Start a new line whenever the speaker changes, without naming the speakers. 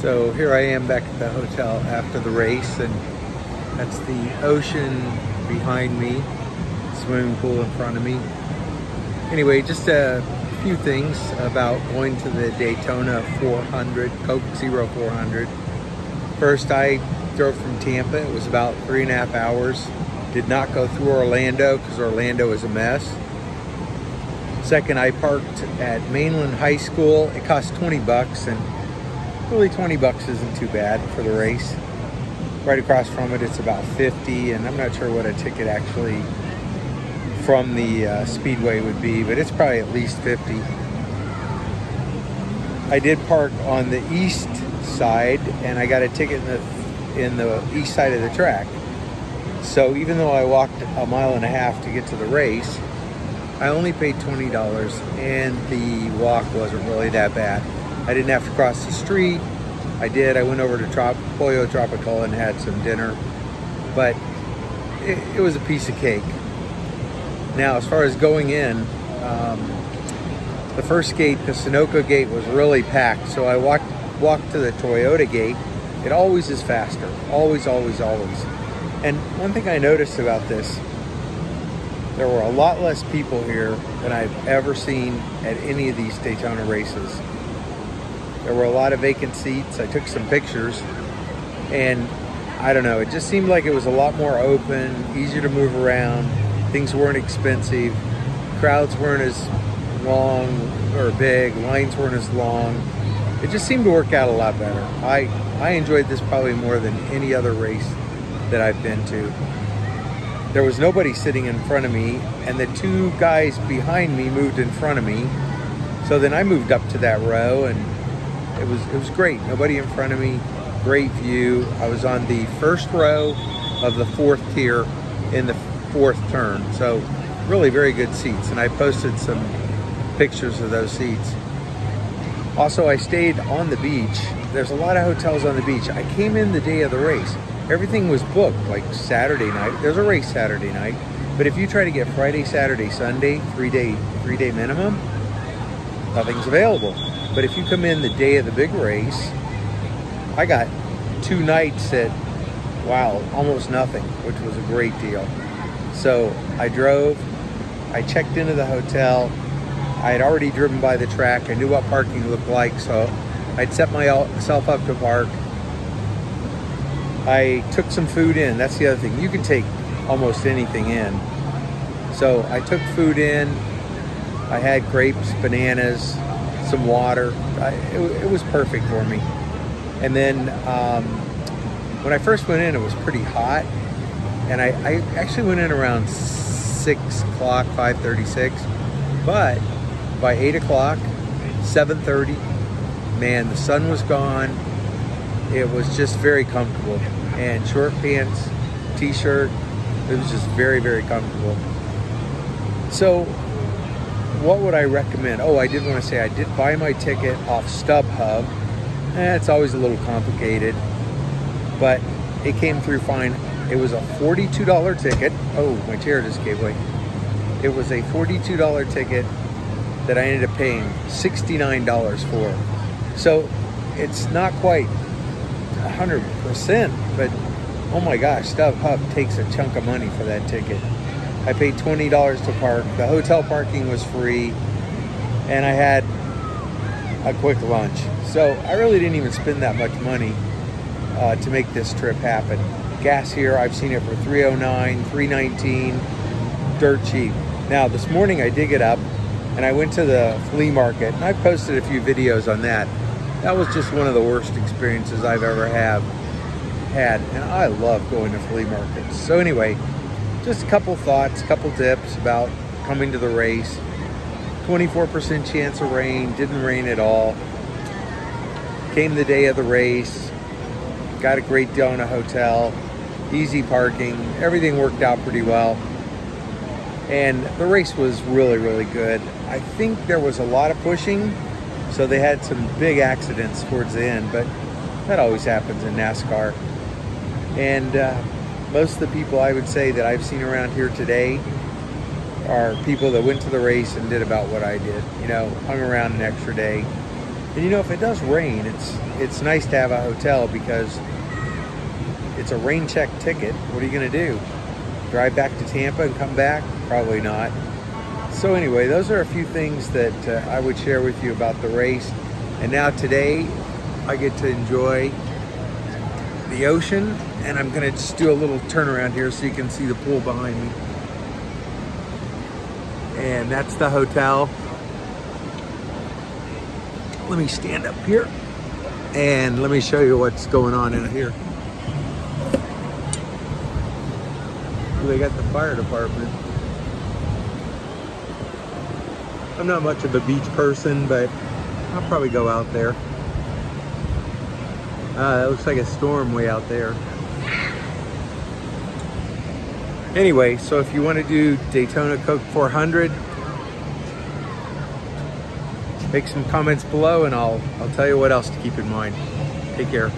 So here I am back at the hotel after the race, and that's the ocean behind me, swimming pool in front of me. Anyway, just a few things about going to the Daytona 400, Coke Zero 400. First, I drove from Tampa. It was about 3.5 hours. Did not go through Orlando because Orlando is a mess. Second, I parked at Mainland High School. It cost 20 bucks, and really 20 bucks isn't too bad for the race. Right across from it, it's about 50, and I'm not sure what a ticket actually from the Speedway would be, but it's probably at least 50. I did park on the east side, and I got a ticket in the east side of the track. So even though I walked 1.5 miles to get to the race, I only paid $20, and the walk wasn't really that bad. I didn't have to cross the street. I went over to Pollo Tropical and had some dinner, but it was a piece of cake. Now, as far as going in, the first gate, the Sunoco gate, was really packed. So I walked to the Toyota gate. It always is faster, always, always, always. And one thing I noticed about this, there were a lot less people here than I've ever seen at any of these Daytona races. There were a lot of vacant seats. I took some pictures, and I don't know, it just seemed like it was a lot more open, easier to move around. Things weren't expensive. Crowds weren't as long or big. Lines weren't as long. It just seemed to work out a lot better. I enjoyed this probably more than any other race that I've been to. There was nobody sitting in front of me, and the two guys behind me moved in front of me. So then I moved up to that row, and it was great. Nobody in front of me, great view. I was on the first row of the fourth tier in the fourth turn. So really very good seats, and I posted some pictures of those seats. Also, I stayed on the beach. There's a lot of hotels on the beach. I came in the day of the race. Everything was booked, like Saturday night. There's a race Saturday night, but if you try to get Friday, Saturday, Sunday, three day minimum, nothing's available. But if you come in the day of the big race, I got 2 nights at, wow, almost nothing, which was a great deal. So I drove, I checked into the hotel. I had already driven by the track. I knew what parking looked like, so I'd set myself up to park. I took some food in. That's the other thing. You can take almost anything in. So I took food in. I had grapes, bananas, some water. It was perfect for me. And then when I first went in, it was pretty hot. And I actually went in around 6 o'clock, 5:36. But by 8 o'clock, 7:30, man, the sun was gone. It was just very comfortable, and short pants, t-shirt, it was just very, very comfortable. So what would I recommend? Oh, I did want to say I did buy my ticket off StubHub. It's always a little complicated, but it came through fine. It was a $42 ticket. Oh, my chair just gave way. It was a $42 ticket that I ended up paying $69 for. So it's not quite 100%, but oh my gosh, StubHub takes a chunk of money for that ticket. I paid $20 to park. The hotel parking was free, and I had a quick lunch. So I really didn't even spend that much money to make this trip happen. Gas here, I've seen it for $3.09, $3.19, dirt cheap. Now this morning I did get up and I went to the flea market, and I posted a few videos on that. That was just one of the worst experiences I've ever had, and I love going to flea markets. So anyway, just a couple thoughts, a couple tips about coming to the race. 24% chance of rain, didn't rain at all. Came the day of the race, got a great deal in a hotel, easy parking, everything worked out pretty well. And the race was really, really good. I think there was a lot of pushing, so they had some big accidents towards the end, but that always happens in NASCAR. And most of the people I would say that I've seen around here today are people that went to the race and did about what I did. You know, hung around an extra day. And you know, if it does rain, it's nice to have a hotel because it's a rain check ticket. What are you gonna do? Drive back to Tampa and come back? Probably not. So anyway, those are a few things that I would share with you about the race. And now today, I get to enjoy the ocean, and I'm gonna just do a little turnaround here so you can see the pool behind me. And that's the hotel. Let me stand up here and let me show you what's going on in here. They got the fire department. I'm not much of a beach person, but I'll probably go out there. That looks like a storm way out there. Anyway, so if you want to do Daytona Coke 400, make some comments below and I'll tell you what else to keep in mind. Take care.